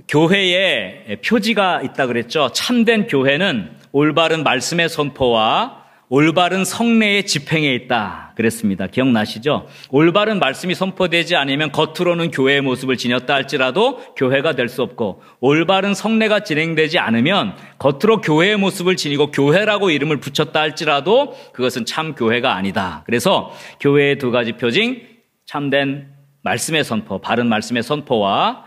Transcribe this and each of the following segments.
교회에 표지가 있다 그랬죠. 참된 교회는 올바른 말씀의 선포와 올바른 성례의 집행에 있다 그랬습니다. 기억나시죠? 올바른 말씀이 선포되지 않으면 겉으로는 교회의 모습을 지녔다 할지라도 교회가 될 수 없고, 올바른 성례가 진행되지 않으면 겉으로 교회의 모습을 지니고 교회라고 이름을 붙였다 할지라도 그것은 참 교회가 아니다. 그래서 교회의 두 가지 표징, 참된 말씀의 선포, 바른 말씀의 선포와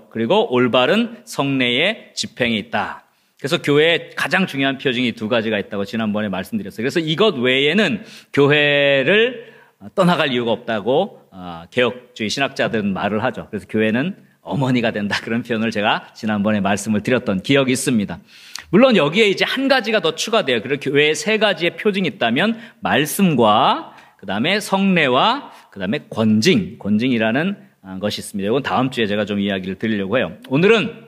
그리고 올바른 성례의 집행이 있다. 그래서 교회에 가장 중요한 표징이 두 가지가 있다고 지난번에 말씀드렸어요. 그래서 이것 외에는 교회를 떠나갈 이유가 없다고 개혁주의 신학자들은 말을 하죠. 그래서 교회는 어머니가 된다, 그런 표현을 제가 지난번에 말씀을 드렸던 기억이 있습니다. 물론 여기에 이제 한 가지가 더 추가돼요. 그리고 교회에 세 가지의 표징이 있다면 말씀과 그다음에 성례와 그다음에 권징이라는 것이 있습니다. 이건 다음 주에 제가 좀 이야기를 드리려고 해요. 오늘은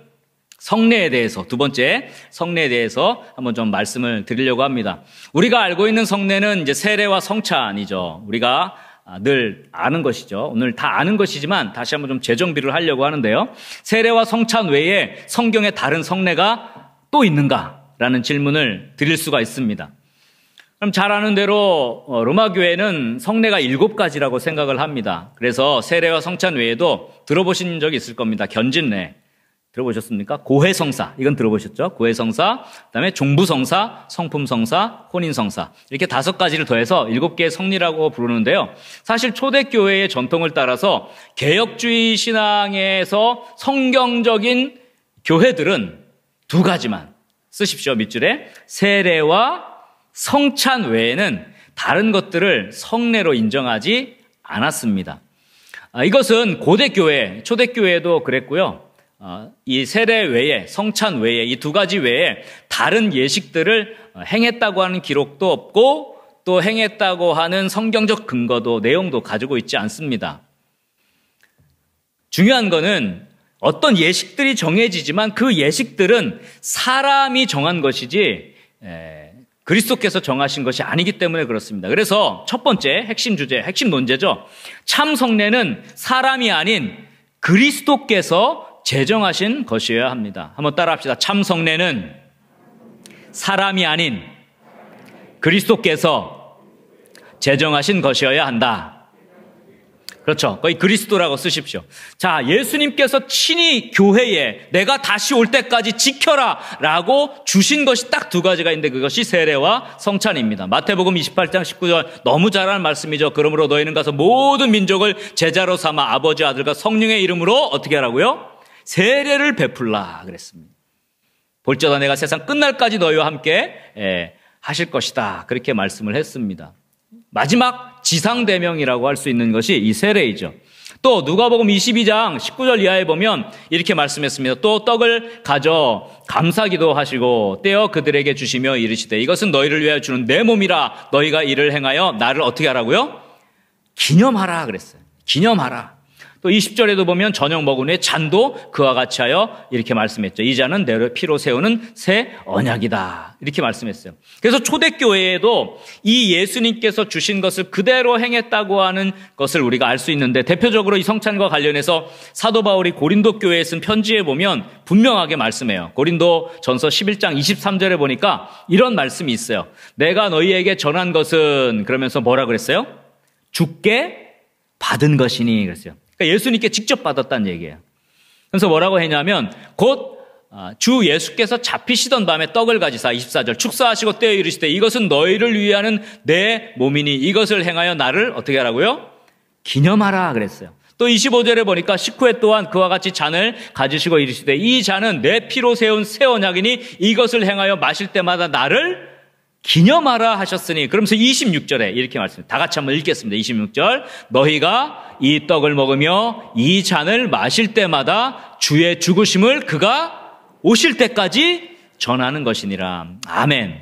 성례에 대해서, 두 번째 성례에 대해서 한번 좀 말씀을 드리려고 합니다. 우리가 알고 있는 성례는 이제 세례와 성찬이죠. 우리가 늘 아는 것이죠. 오늘 다 아는 것이지만 다시 한번 좀 재정비를 하려고 하는데요. 세례와 성찬 외에 성경에 다른 성례가 또 있는가라는 질문을 드릴 수가 있습니다. 그럼 잘 아는 대로 로마 교회는 성례가 7가지라고 생각을 합니다. 그래서 세례와 성찬 외에도 들어보신 적이 있을 겁니다. 견진례 들어보셨습니까? 고해성사, 이건 들어보셨죠? 고해성사, 그다음에 종부성사, 성품성사, 혼인성사, 이렇게 5가지를 더해서 7개의 성리라고 부르는데요. 사실 초대교회의 전통을 따라서 개혁주의 신앙에서 성경적인 교회들은 2가지만 쓰십시오. 밑줄에 세례와 성찬 외에는 다른 것들을 성례로 인정하지 않았습니다. 이것은 고대교회, 초대교회도 그랬고요. 이 세례 외에, 성찬 외에, 이 2가지 외에 다른 예식들을 행했다고 하는 기록도 없고 또 행했다고 하는 성경적 근거도, 내용도 가지고 있지 않습니다. 중요한 거는 어떤 예식들이 정해지지만 그 예식들은 사람이 정한 것이지 그리스도께서 정하신 것이 아니기 때문에 그렇습니다. 그래서 첫 번째 핵심 주제, 핵심 논제죠. 참 성례는 사람이 아닌 그리스도께서 제정하신 것이어야 합니다. 한번 따라합시다. 참 성례는 사람이 아닌 그리스도께서 제정하신 것이어야 한다. 그렇죠. 거의 그리스도라고 쓰십시오. 자, 예수님께서 친히 교회에 내가 다시 올 때까지 지켜라 라고 주신 것이 딱 2가지가 있는데 그것이 세례와 성찬입니다. 마태복음 28장 19절 너무 잘 아는 말씀이죠. 그러므로 너희는 가서 모든 민족을 제자로 삼아 아버지, 아들과 성령의 이름으로 어떻게 하라고요? 세례를 베풀라 그랬습니다. 볼지어다 내가 세상 끝날까지 너희와 함께 하실 것이다, 그렇게 말씀을 했습니다. 마지막 지상대명이라고 할 수 있는 것이 이 세례이죠. 또 누가복음 22장 19절 이하에 보면 이렇게 말씀했습니다. 또 떡을 가져 감사기도 하시고 떼어 그들에게 주시며 이르시되 이것은 너희를 위하여 주는 내 몸이라. 너희가 이를 행하여 나를 어떻게 하라고요? 기념하라 그랬어요. 기념하라. 또 20절에도 보면 저녁 먹은 후에 잔도 그와 같이 하여 이렇게 말씀했죠. 이 잔은 내 피로 세우는 새 언약이다, 이렇게 말씀했어요. 그래서 초대교회에도 이 예수님께서 주신 것을 그대로 행했다고 하는 것을 우리가 알 수 있는데, 대표적으로 이 성찬과 관련해서 사도 바울이 고린도 교회에 쓴 편지에 보면 분명하게 말씀해요. 고린도 전서 11장 23절에 보니까 이런 말씀이 있어요. 내가 너희에게 전한 것은, 그러면서 뭐라 그랬어요? 주께 받은 것이니 그랬어요. 그러니까 예수님께 직접 받았다는 얘기예요. 그래서 뭐라고 했냐면 곧 주 예수께서 잡히시던 밤에 떡을 가지사 24절 축사하시고 떼어 이르시되 이것은 너희를 위하는 내 몸이니 이것을 행하여 나를 어떻게 하라고요? 기념하라 그랬어요. 또 25절에 보니까 식후에 또한 그와 같이 잔을 가지시고 이르시되 이 잔은 내 피로 세운 새 언약이니 이것을 행하여 마실 때마다 나를 기념하라 하셨으니, 그러면서 26절에 이렇게 말씀합니다. 다 같이 한번 읽겠습니다. 26절 너희가 이 떡을 먹으며 이 잔을 마실 때마다 주의 죽으심을 그가 오실 때까지 전하는 것이니라. 아멘.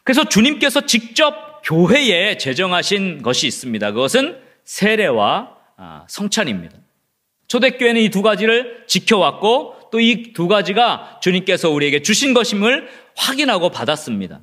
그래서 주님께서 직접 교회에 제정하신 것이 있습니다. 그것은 세례와 성찬입니다. 초대교회는 이 2가지를 지켜왔고 또 이 2가지가 주님께서 우리에게 주신 것임을 확인하고 받았습니다.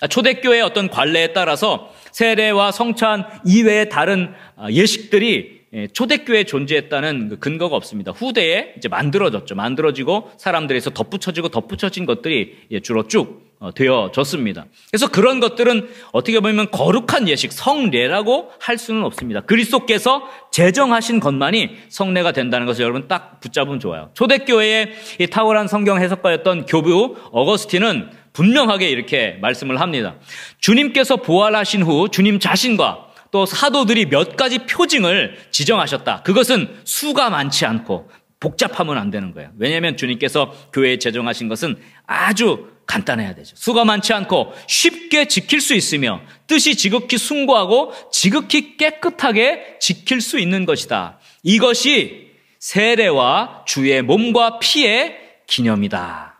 초대교회의 어떤 관례에 따라서 세례와 성찬 이외의 다른 예식들이 초대교회에 존재했다는 그 근거가 없습니다. 후대에 이제 만들어졌죠. 만들어지고 사람들에서 덧붙여진 것들이 주로 쭉 되어졌습니다. 그래서 그런 것들은 어떻게 보면 거룩한 예식, 성례라고 할 수는 없습니다. 그리스도께서 제정하신 것만이 성례가 된다는 것을 여러분 딱 붙잡으면 좋아요. 초대교회의 이 탁월한 성경 해석가였던 교부 어거스틴은 분명하게 이렇게 말씀을 합니다. 주님께서 부활하신 후 주님 자신과 또 사도들이 몇 가지 표징을 지정하셨다. 그것은 수가 많지 않고 복잡하면 안 되는 거예요. 왜냐하면 주님께서 교회에 제정하신 것은 아주 간단해야 되죠. 수가 많지 않고 쉽게 지킬 수 있으며 뜻이 지극히 숭고하고 지극히 깨끗하게 지킬 수 있는 것이다. 이것이 세례와 주의 몸과 피의 기념이다.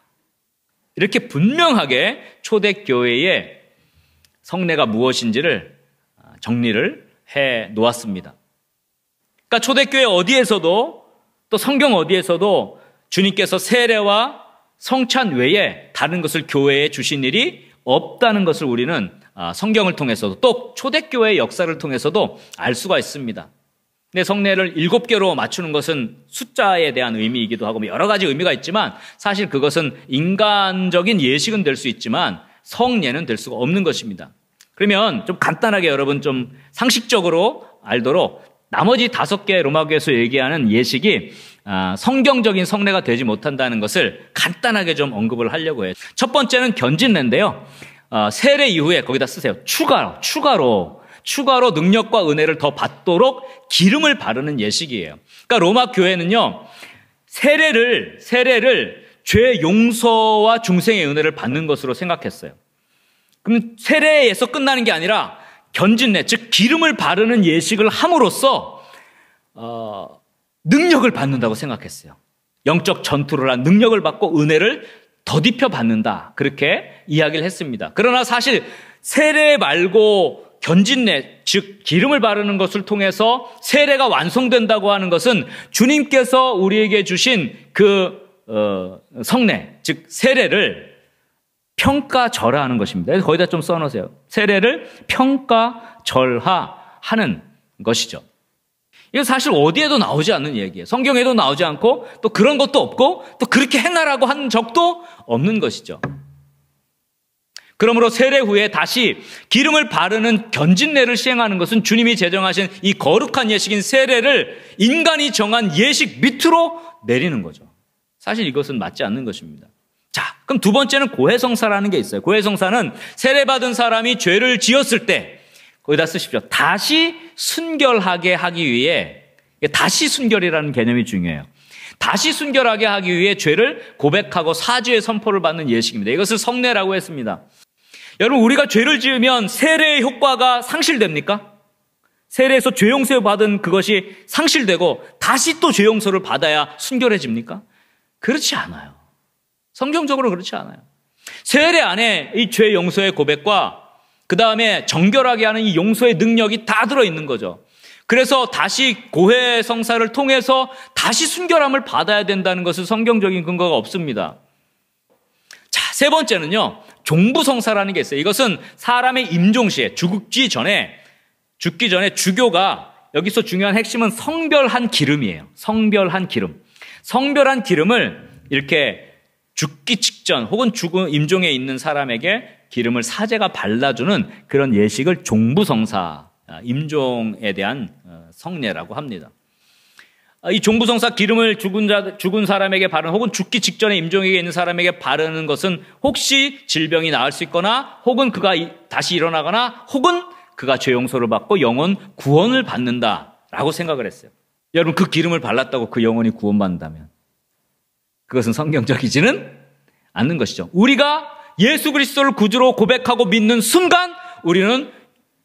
이렇게 분명하게 초대교회의 성례가 무엇인지를 정리를 해 놓았습니다. 그러니까 초대교회 어디에서도 또 성경 어디에서도 주님께서 세례와 성찬 외에 다른 것을 교회에 주신 일이 없다는 것을 우리는 성경을 통해서도 또 초대교회의 역사를 통해서도 알 수가 있습니다. 근데 성례를 7개로 맞추는 것은 숫자에 대한 의미이기도 하고 여러 가지 의미가 있지만 사실 그것은 인간적인 예식은 될 수 있지만 성례는 될 수가 없는 것입니다. 그러면 좀 간단하게 여러분 좀 상식적으로 알도록 나머지 5개 로마교에서 얘기하는 예식이 성경적인 성례가 되지 못한다는 것을 간단하게 좀 언급을 하려고 해요. 첫 번째는 견진례인데요. 세례 이후에 거기다 쓰세요. 추가로 능력과 은혜를 더 받도록 기름을 바르는 예식이에요. 그러니까 로마 교회는요, 세례를 죄 용서와 중생의 은혜를 받는 것으로 생각했어요. 그럼 세례에서 끝나는 게 아니라 견진례, 즉 기름을 바르는 예식을 함으로써 능력을 받는다고 생각했어요. 영적 전투를 한 능력을 받고 은혜를 더딥혀 받는다. 그렇게 이야기를 했습니다. 그러나 사실 세례 말고 견진례, 즉 기름을 바르는 것을 통해서 세례가 완성된다고 하는 것은 주님께서 우리에게 주신 그 성례, 즉 세례를 평가절하하는 것입니다. 거기다 좀 써놓으세요. 세례를 평가절하하는 것이죠. 이건 사실 어디에도 나오지 않는 얘기예요. 성경에도 나오지 않고 또 그런 것도 없고 또 그렇게 해나라고 한 적도 없는 것이죠. 그러므로 세례 후에 다시 기름을 바르는 견진례를 시행하는 것은 주님이 제정하신 이 거룩한 예식인 세례를 인간이 정한 예식 밑으로 내리는 거죠. 사실 이것은 맞지 않는 것입니다. 자, 그럼 두 번째는 고해성사라는 게 있어요. 고해성사는 세례받은 사람이 죄를 지었을 때 거기다 쓰십시오. 다시 순결하게 하기 위해, 다시 순결이라는 개념이 중요해요. 다시 순결하게 하기 위해 죄를 고백하고 사죄의 선포를 받는 예식입니다. 이것을 성례라고 했습니다. 여러분, 우리가 죄를 지으면 세례의 효과가 상실됩니까? 세례에서 죄 용서 받은 그것이 상실되고 다시 또 죄 용서를 받아야 순결해집니까? 그렇지 않아요. 성경적으로 그렇지 않아요. 세례 안에 이 죄 용서의 고백과 그 다음에 정결하게 하는 이 용서의 능력이 다 들어있는 거죠. 그래서 다시 고해 성사를 통해서 다시 순결함을 받아야 된다는 것은 성경적인 근거가 없습니다. 자, 세 번째는요, 종부성사라는 게 있어요. 이것은 사람의 임종시에 죽기 전에 주교가, 여기서 중요한 핵심은 성별한 기름이에요. 성별한 기름. 성별한 기름을 이렇게 죽기 직전 혹은 죽은 임종에 있는 사람에게 기름을 사제가 발라주는 그런 예식을 종부성사, 임종에 대한 성례라고 합니다. 이 종부성사 기름을 죽은 사람에게 바르는 혹은 죽기 직전에 임종에게 있는 사람에게 바르는 것은 혹시 질병이 나을 수 있거나 혹은 그가 다시 일어나거나 혹은 그가 죄 용서를 받고 영혼 구원을 받는다라고 생각을 했어요. 여러분, 그 기름을 발랐다고 그 영혼이 구원받는다면 그것은 성경적이지는 않는 것이죠. 우리가 예수 그리스도를 구주로 고백하고 믿는 순간 우리는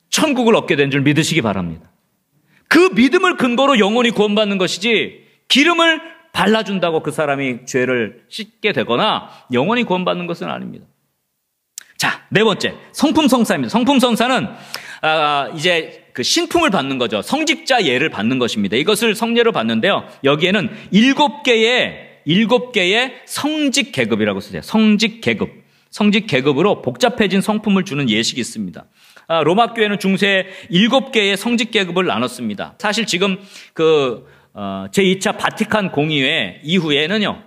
천국을 얻게 된 줄 믿으시기 바랍니다. 그 믿음을 근거로 영혼이 구원받는 것이지 기름을 발라준다고 그 사람이 죄를 씻게 되거나 영혼이 구원받는 것은 아닙니다. 자, 네 번째, 성품성사입니다. 성품성사는 이제 그 신품을 받는 거죠. 성직자 예를 받는 것입니다. 이것을 성례로 받는데요. 여기에는 7개의 성직 계급이라고 쓰세요. 성직 계급으로 복잡해진 성품을 주는 예식이 있습니다. 로마 교회는 중세 7개의 성직 계급을 나눴습니다. 사실 지금 제2차 바티칸 공의회 이후에는요,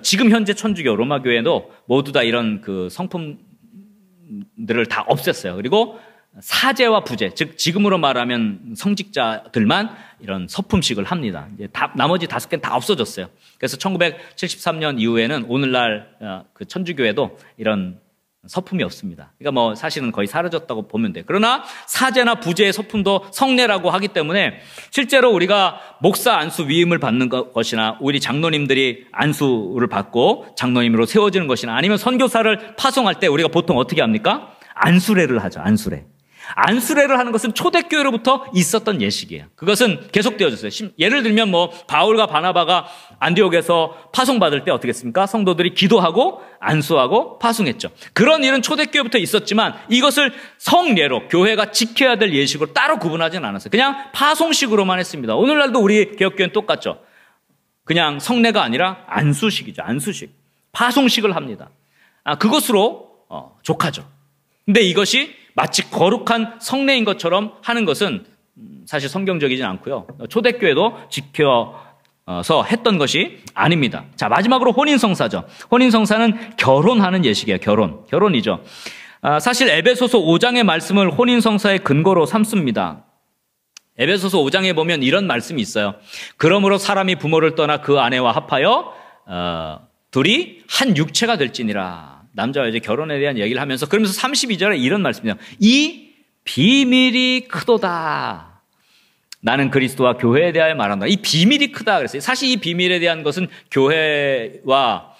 지금 현재 천주교 로마 교회도 모두 다 이런 성품들을 다 없앴어요. 그리고 사제와 부제, 즉 지금으로 말하면 성직자들만 이런 서품식을 합니다. 이제 나머지 5개는 다 없어졌어요. 그래서 1973년 이후에는 오늘날 천주교회도 이런 서품이 없습니다. 그러니까 사실은 거의 사라졌다고 보면 돼요. 그러나 사제나 부제의 서품도 성례라고 하기 때문에 실제로 우리가 목사 안수 위임을 받는 것이나 우리 장로님들이 안수를 받고 장로님으로 세워지는 것이나 아니면 선교사를 파송할 때 우리가 보통 어떻게 합니까? 안수례를 하죠. 안수례. 안수례를 하는 것은 초대교회로부터 있었던 예식이에요. 그것은 계속되어졌어요. 예를 들면 바울과 바나바가 안디옥에서 파송받을 때 어떻게 했습니까? 성도들이 기도하고 안수하고 파송했죠. 그런 일은 초대교회부터 있었지만 이것을 성례로 교회가 지켜야 될 예식으로 따로 구분하지는 않았어요. 그냥 파송식으로만 했습니다. 오늘날도 우리 개혁교회는 똑같죠. 그냥 성례가 아니라 안수식이죠. 안수식. 파송식을 합니다. 그것으로 족하죠. 근데 이것이 마치 거룩한 성례인 것처럼 하는 것은 사실 성경적이진 않고요. 초대교회도 지켜서 했던 것이 아닙니다. 자, 마지막으로 혼인성사죠. 혼인성사는 결혼하는 예식이에요. 결혼이죠. 사실 에베소서 5장의 말씀을 혼인성사의 근거로 삼습니다. 에베소서 5장에 보면 이런 말씀이 있어요. 그러므로 사람이 부모를 떠나 그 아내와 합하여 둘이 한 육체가 될지니라. 남자와 여자 결혼에 대한 얘기를 하면서 그러면서 32절에 이런 말씀이에요. 이 비밀이 크도다. 나는 그리스도와 교회에 대하여 말한다. 이 비밀이 크다 그랬어요. 사실 이 비밀에 대한 것은 교회와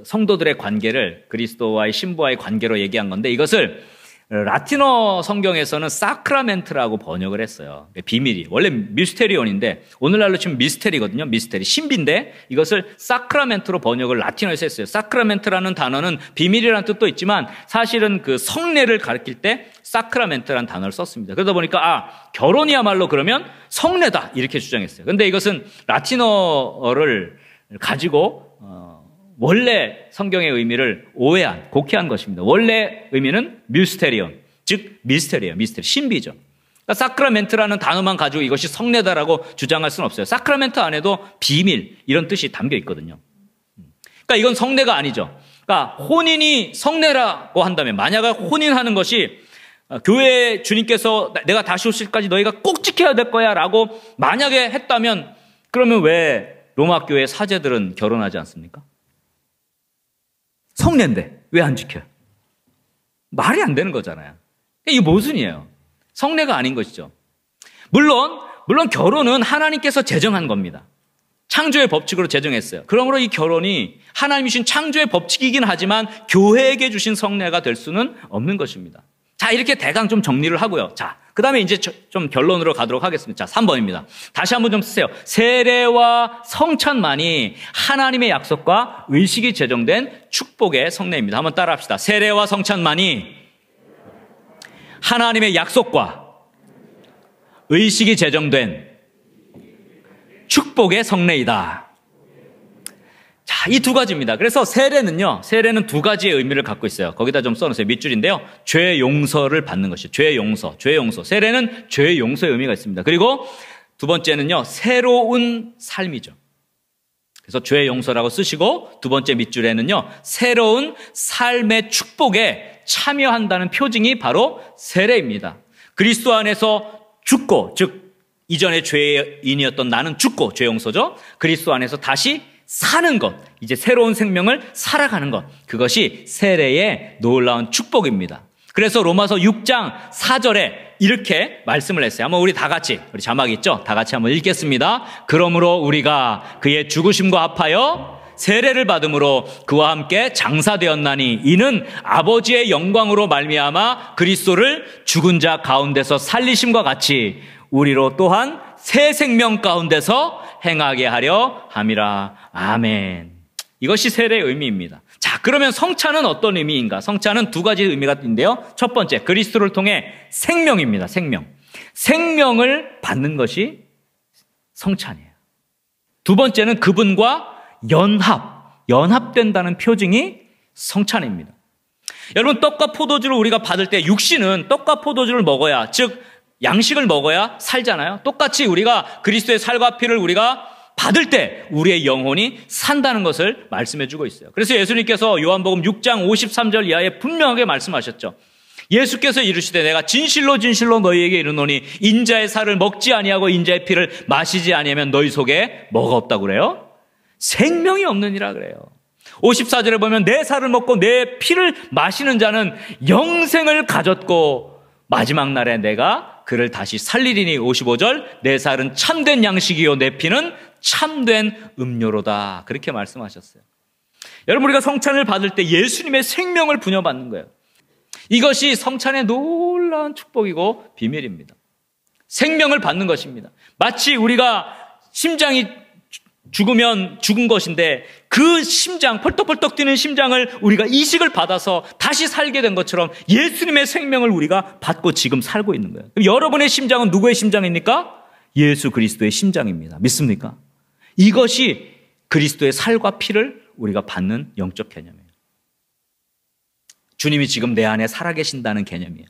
성도들의 관계를 그리스도와의 신부와의 관계로 얘기한 건데 이것을 라틴어 성경에서는 사크라멘트라고 번역을 했어요. 비밀이. 원래 미스테리온인데 오늘날로 치면 미스테리거든요. 미스테리. 신비인데 이것을 사크라멘트로 번역을 라틴어에서 했어요. 사크라멘트라는 단어는 비밀이라는 뜻도 있지만 사실은 성례를 가리킬 때 사크라멘트라는 단어를 썼습니다. 그러다 보니까 결혼이야말로 그러면 성례다 이렇게 주장했어요. 그런데 이것은 라틴어를 가지고 원래 성경의 의미를 오해한, 곡해한 것입니다. 원래 의미는 미스테리온, 즉 미스테리예요. 미스테리, 신비죠. 그러니까 사크라멘트라는 단어만 가지고 이것이 성례다라고 주장할 수는 없어요. 사크라멘트 안에도 비밀 이런 뜻이 담겨 있거든요. 그러니까 이건 성례가 아니죠. 그러니까 혼인이 성례라고 한다면 만약에 혼인하는 것이 교회 주님께서 내가 다시 오실 때까지 너희가 꼭 지켜야 될 거야 라고 만약에 했다면 그러면 왜 로마 교회 사제들은 결혼하지 않습니까? 성례인데 왜 안 지켜요? 말이 안 되는 거잖아요. 이게 모순이에요. 성례가 아닌 것이죠. 물론 결혼은 하나님께서 제정한 겁니다. 창조의 법칙으로 제정했어요. 그러므로 이 결혼이 하나님이 주신 창조의 법칙이긴 하지만 교회에게 주신 성례가 될 수는 없는 것입니다. 자, 이렇게 대강 좀 정리를 하고요. 자, 그 다음에 이제 좀 결론으로 가도록 하겠습니다. 자, 3번입니다. 다시 한번 좀 쓰세요. 세례와 성찬만이 하나님의 약속과 의식이 제정된 축복의 성례입니다. 한번 따라 합시다. 세례와 성찬만이 하나님의 약속과 의식이 제정된 축복의 성례이다. 자, 이 두 가지입니다. 그래서 세례는 두 가지의 의미를 갖고 있어요. 거기다 좀 써놓으세요. 밑줄인데요. 죄 용서를 받는 것이죠. 죄 용서. 세례는 죄 용서의 의미가 있습니다. 그리고 두 번째는요, 새로운 삶이죠. 그래서 죄 용서라고 쓰시고 두 번째 밑줄에는요, 새로운 삶의 축복에 참여한다는 표징이 바로 세례입니다. 그리스도 안에서 죽고, 즉 이전에 죄인이었던 나는 죽고, 죄 용서죠. 그리스도 안에서 다시 사는 것, 이제 새로운 생명을 살아가는 것, 그것이 세례의 놀라운 축복입니다. 그래서 로마서 6장 4절에 이렇게 말씀을 했어요. 한번 우리 다 같이, 우리 자막 있죠? 다 같이 한번 읽겠습니다. 그러므로 우리가 그의 죽으심과 합하여 세례를 받음으로 그와 함께 장사되었나니 이는 아버지의 영광으로 말미암아 그리스도를 죽은 자 가운데서 살리심과 같이 우리로 또한 새 생명 가운데서 행하게 하려 함이라. 아멘. 이것이 세례의 의미입니다. 자, 그러면 성찬은 어떤 의미인가? 성찬은 두 가지 의미가 있는데요. 첫 번째, 그리스도를 통해 생명입니다. 생명을 받는 것이 성찬이에요. 두 번째는 그분과 연합된다는 표징이 성찬입니다. 여러분, 떡과 포도주를 우리가 받을 때 육신은 떡과 포도주를 먹어야, 즉 양식을 먹어야 살잖아요. 똑같이 우리가 그리스도의 살과 피를 우리가 받을 때 우리의 영혼이 산다는 것을 말씀해 주고 있어요. 그래서 예수님께서 요한복음 6장 53절 이하에 분명하게 말씀하셨죠. 예수께서 이르시되 내가 진실로 진실로 너희에게 이르노니 인자의 살을 먹지 아니하고 인자의 피를 마시지 아니하면 너희 속에 뭐가 없다고 그래요? 생명이 없느니라 그래요. 54절에 보면 내 살을 먹고 내 피를 마시는 자는 영생을 가졌고 마지막 날에 내가 그를 다시 살리리니 55절 내 살은 참된 양식이요 내 피는 참된 음료로다. 그렇게 말씀하셨어요. 여러분, 우리가 성찬을 받을 때 예수님의 생명을 부여받는 거예요. 이것이 성찬의 놀라운 축복이고 비밀입니다. 생명을 받는 것입니다. 마치 우리가 심장이 죽으면 죽은 것인데 그 심장, 펄떡펄떡 뛰는 심장을 우리가 이식을 받아서 다시 살게 된 것처럼 예수님의 생명을 우리가 받고 지금 살고 있는 거예요. 그럼 여러분의 심장은 누구의 심장입니까? 예수 그리스도의 심장입니다. 믿습니까? 이것이 그리스도의 살과 피를 우리가 받는 영적 개념이에요. 주님이 지금 내 안에 살아계신다는 개념이에요.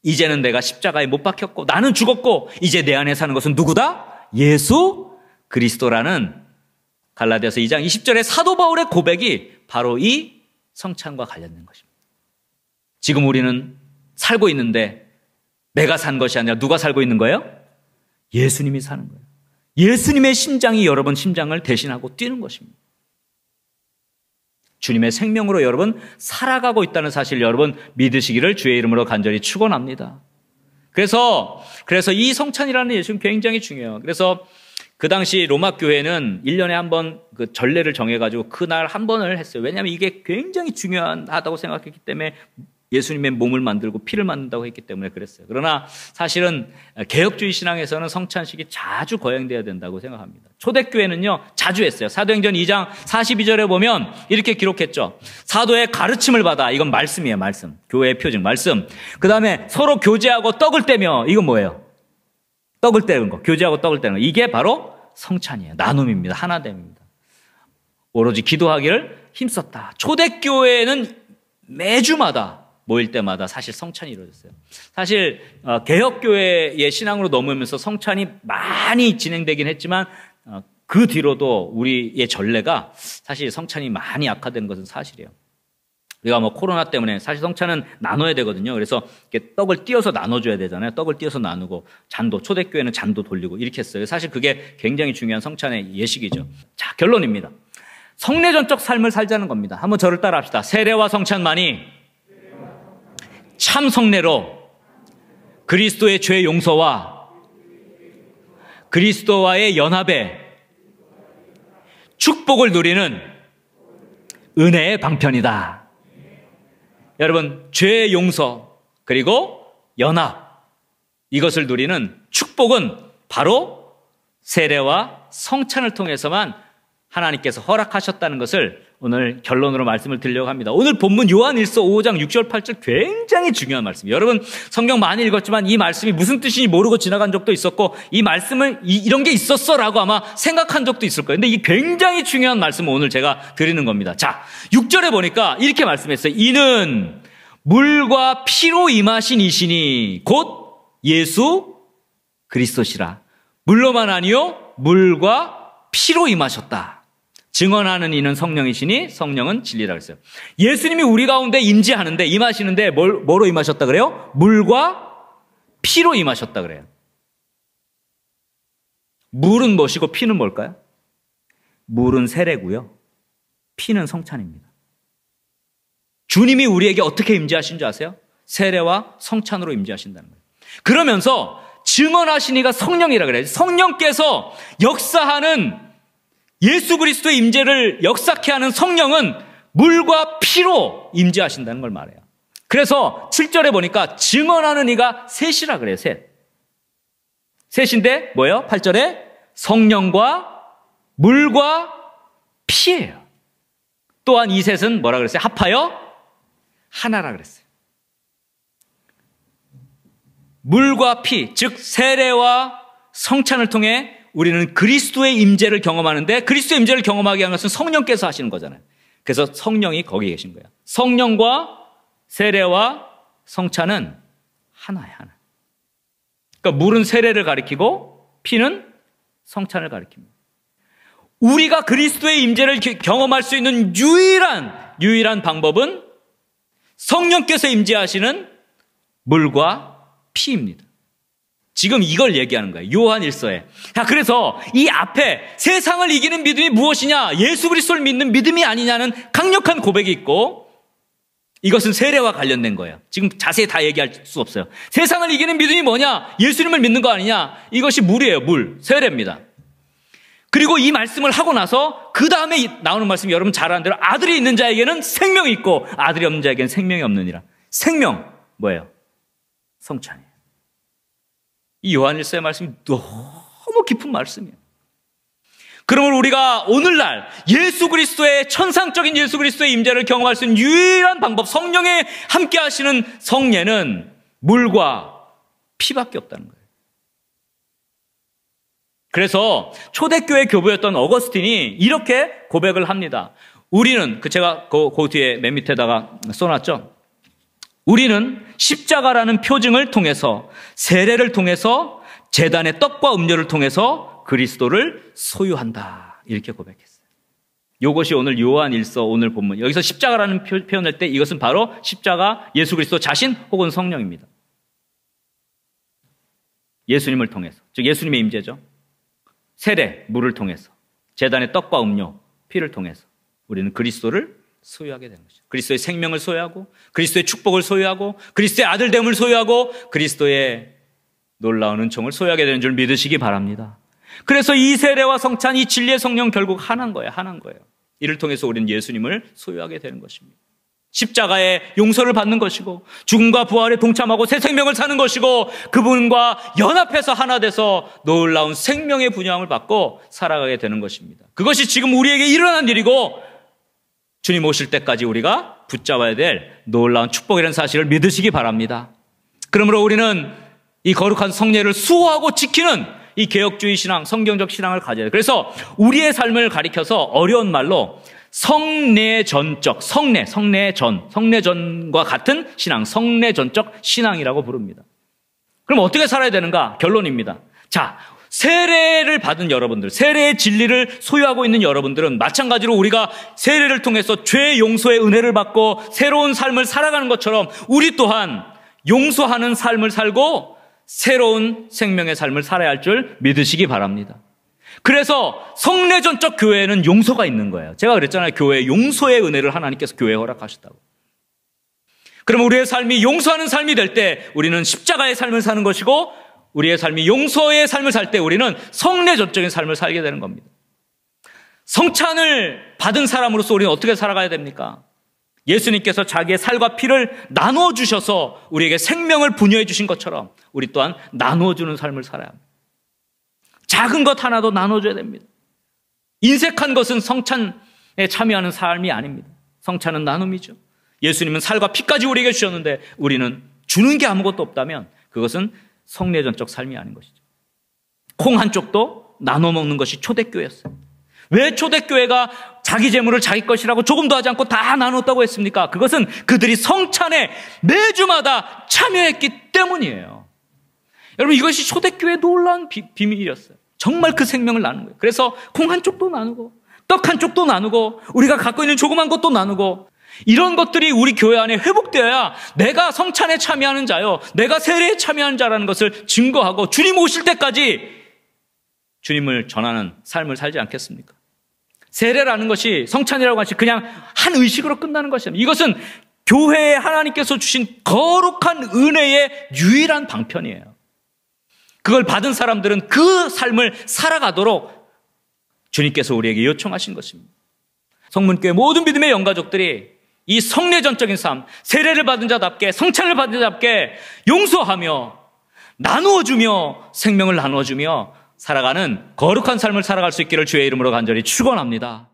이제는 내가 십자가에 못 박혔고 나는 죽었고 이제 내 안에 사는 것은 누구다? 예수 그리스도라는 갈라디아서 2장 20절의 사도 바울의 고백이 바로 이 성찬과 관련된 것입니다. 지금 우리는 살고 있는데 내가 산 것이 아니라 누가 살고 있는 거예요? 예수님이 사는 거예요. 예수님의 심장이 여러분 심장을 대신하고 뛰는 것입니다. 주님의 생명으로 여러분 살아가고 있다는 사실 여러분 믿으시기를 주의 이름으로 간절히 축원합니다. 그래서 이 성찬이라는 예수는 굉장히 중요해요. 그래서 그 당시 로마 교회는 1년에 한 번 그 전례를 정해가지고 그날 한 번을 했어요. 왜냐하면 이게 굉장히 중요하다고 생각했기 때문에 예수님의 몸을 만들고 피를 만든다고 했기 때문에 그랬어요. 그러나 사실은 개혁주의 신앙에서는 성찬식이 자주 거행돼야 된다고 생각합니다. 초대교회는요 자주 했어요. 사도행전 2장 42절에 보면 이렇게 기록했죠. 사도의 가르침을 받아, 이건 말씀이에요. 말씀, 교회의 표징 말씀. 그 다음에 서로 교제하고 떡을 떼며, 이건 뭐예요? 떡을 떼는 거, 교제하고 떡을 떼는 거, 이게 바로 성찬이에요. 나눔입니다. 하나됨입니다. 오로지 기도하기를 힘썼다. 초대교회는 매주마다 모일 때마다 사실 성찬이 이루어졌어요. 사실 개혁교회의 신앙으로 넘으면서 성찬이 많이 진행되긴 했지만 그 뒤로도 우리의 전례가 사실 성찬이 많이 악화된 것은 사실이에요. 우리가 뭐 코로나 때문에 사실 성찬은 나눠야 되거든요. 그래서 이렇게 떡을 띄어서 나눠줘야 되잖아요. 떡을 띄어서 나누고 잔도, 초대교회는 잔도 돌리고 이렇게 했어요. 사실 그게 굉장히 중요한 성찬의 예식이죠. 자, 결론입니다. 성례전적 삶을 살자는 겁니다. 한번 저를 따라 합시다. 세례와 성찬만이 참 성례로 그리스도의 죄 용서와 그리스도와의 연합에 축복을 누리는 은혜의 방편이다. 여러분, 죄 용서 그리고 연합, 이것을 누리는 축복은 바로 세례와 성찬을 통해서만 하나님께서 허락하셨다는 것을 오늘 결론으로 말씀을 드리려고 합니다. 오늘 본문 요한일서 5장 6절 8절 굉장히 중요한 말씀이에요. 여러분 성경 많이 읽었지만 이 말씀이 무슨 뜻인지 모르고 지나간 적도 있었고 이 말씀을 이런 게 있었어 라고 아마 생각한 적도 있을 거예요. 근데 이 굉장히 중요한 말씀을 오늘 제가 드리는 겁니다. 자, 6절에 보니까 이렇게 말씀했어요. 이는 물과 피로 임하신 이시니 곧 예수 그리스도시라. 물로만 아니요 물과 피로 임하셨다. 증언하는 이는 성령이시니 성령은 진리라 그랬어요. 예수님이 우리 가운데 임재하는데 임하시는데 뭐로 임하셨다 그래요? 물과 피로 임하셨다 그래요. 물은 무엇이고 피는 뭘까요? 물은 세례고요. 피는 성찬입니다. 주님이 우리에게 어떻게 임재하신 줄 아세요? 세례와 성찬으로 임재하신다는 거예요. 그러면서 증언하신 이가 성령이라 그래요. 성령께서 역사하는 예수 그리스도의 임재를 역사케 하는 성령은 물과 피로 임재하신다는 걸 말해요. 그래서 7절에 보니까 증언하는 이가 셋이라 그래요. 셋인데 뭐예요? 8절에 성령과 물과 피예요. 또한 이 셋은 뭐라 그랬어요? 합하여 하나라 그랬어요. 물과 피, 즉 세례와 성찬을 통해 우리는 그리스도의 임재를 경험하는데 그리스도의 임재를 경험하게 하는 것은 성령께서 하시는 거잖아요. 그래서 성령이 거기 계신 거예요. 성령과 세례와 성찬은 하나야, 하나. 그러니까 물은 세례를 가리키고 피는 성찬을 가리킵니다. 우리가 그리스도의 임재를 경험할 수 있는 유일한 방법은 성령께서 임재하시는 물과 피입니다. 지금 이걸 얘기하는 거예요. 요한 1서에. 자, 그래서 이 앞에 세상을 이기는 믿음이 무엇이냐? 예수 그리스도를 믿는 믿음이 아니냐는 강력한 고백이 있고, 이것은 세례와 관련된 거예요. 지금 자세히 다 얘기할 수 없어요. 세상을 이기는 믿음이 뭐냐? 예수님을 믿는 거 아니냐? 이것이 물이에요. 물. 세례입니다. 그리고 이 말씀을 하고 나서 그 다음에 나오는 말씀이 여러분 잘 아는 대로 아들이 있는 자에게는 생명이 있고 아들이 없는 자에게는 생명이 없느니라. 생명 뭐예요? 성찬이에요. 이 요한 1서의 말씀이 너무 깊은 말씀이에요. 그러면 우리가 오늘날 예수 그리스도의 천상적인 예수 그리스도의 임재를 경험할 수 있는 유일한 방법, 성령에 함께 하시는 성례는 물과 피밖에 없다는 거예요. 그래서 초대교회 교부였던 어거스틴이 이렇게 고백을 합니다. 우리는, 제가 그 뒤에 맨 밑에다가 써놨죠. 우리는 십자가라는 표징을 통해서, 세례를 통해서, 제단의 떡과 음료를 통해서 그리스도를 소유한다. 이렇게 고백했어요. 이것이 오늘 요한 1서 오늘 본문. 여기서 십자가라는 표현할 때 이것은 바로 십자가, 예수 그리스도 자신 혹은 성령입니다. 예수님을 통해서, 즉 예수님의 임재죠. 세례, 물을 통해서, 제단의 떡과 음료, 피를 통해서 우리는 그리스도를 소유하게 되는 것이죠. 그리스도의 생명을 소유하고, 그리스도의 축복을 소유하고, 그리스도의 아들됨을 소유하고, 그리스도의 놀라운 은총을 소유하게 되는 줄 믿으시기 바랍니다. 그래서 이 세례와 성찬, 이 진리의 성령 결국 하나인 거예요. 하나인 거예요. 이를 통해서 우리는 예수님을 소유하게 되는 것입니다. 십자가의 용서를 받는 것이고, 죽음과 부활에 동참하고 새 생명을 사는 것이고, 그분과 연합해서 하나 돼서 놀라운 생명의 분양을 받고 살아가게 되는 것입니다. 그것이 지금 우리에게 일어난 일이고, 주님 오실 때까지 우리가 붙잡아야 될 놀라운 축복이라는 사실을 믿으시기 바랍니다. 그러므로 우리는 이 거룩한 성례를 수호하고 지키는 이 개혁주의 신앙, 성경적 신앙을 가져야 돼요. 그래서 우리의 삶을 가리켜서 어려운 말로 성례전적, 성례전과 같은 신앙, 성례전적 신앙이라고 부릅니다. 그럼 어떻게 살아야 되는가? 결론입니다. 자, 세례를 받은 여러분들, 세례의 진리를 소유하고 있는 여러분들은 마찬가지로 우리가 세례를 통해서 죄 용서의 은혜를 받고 새로운 삶을 살아가는 것처럼 우리 또한 용서하는 삶을 살고 새로운 생명의 삶을 살아야 할 줄 믿으시기 바랍니다. 그래서 성례전적 교회에는 용서가 있는 거예요. 제가 그랬잖아요. 교회에 용서의 은혜를 하나님께서 교회에 허락하셨다고. 그러면 우리의 삶이 용서하는 삶이 될 때 우리는 십자가의 삶을 사는 것이고, 우리의 삶이 용서의 삶을 살 때 우리는 성례전적인 삶을 살게 되는 겁니다. 성찬을 받은 사람으로서 우리는 어떻게 살아가야 됩니까? 예수님께서 자기의 살과 피를 나누어 주셔서 우리에게 생명을 분여해 주신 것처럼 우리 또한 나누어 주는 삶을 살아야 합니다. 작은 것 하나도 나눠줘야 됩니다. 인색한 것은 성찬에 참여하는 삶이 아닙니다. 성찬은 나눔이죠. 예수님은 살과 피까지 우리에게 주셨는데 우리는 주는 게 아무것도 없다면 그것은 성례전적 삶이 아닌 것이죠. 콩 한 쪽도 나눠 먹는 것이 초대교회였어요. 왜 초대교회가 자기 재물을 자기 것이라고 조금도 하지 않고 다 나눴다고 했습니까? 그것은 그들이 성찬에 매주마다 참여했기 때문이에요. 여러분, 이것이 초대교회의 놀라운 비밀이었어요. 정말 그 생명을 나누는 거예요. 그래서 콩 한 쪽도 나누고 떡 한 쪽도 나누고 우리가 갖고 있는 조그만 것도 나누고, 이런 것들이 우리 교회 안에 회복되어야 내가 성찬에 참여하는 자요, 내가 세례에 참여하는 자라는 것을 증거하고 주님 오실 때까지 주님을 전하는 삶을 살지 않겠습니까? 세례라는 것이, 성찬이라고 하시 그냥 한 의식으로 끝나는 것이 아닙니다. 이것은 교회에 하나님께서 주신 거룩한 은혜의 유일한 방편이에요. 그걸 받은 사람들은 그 삶을 살아가도록 주님께서 우리에게 요청하신 것입니다. 성문교회 모든 믿음의 영가족들이 이 성례전적인 삶, 세례를 받은 자답게, 성찬을 받은 자답게 용서하며 나누어주며 생명을 나누어주며 살아가는 거룩한 삶을 살아갈 수 있기를 주의 이름으로 간절히 축원합니다.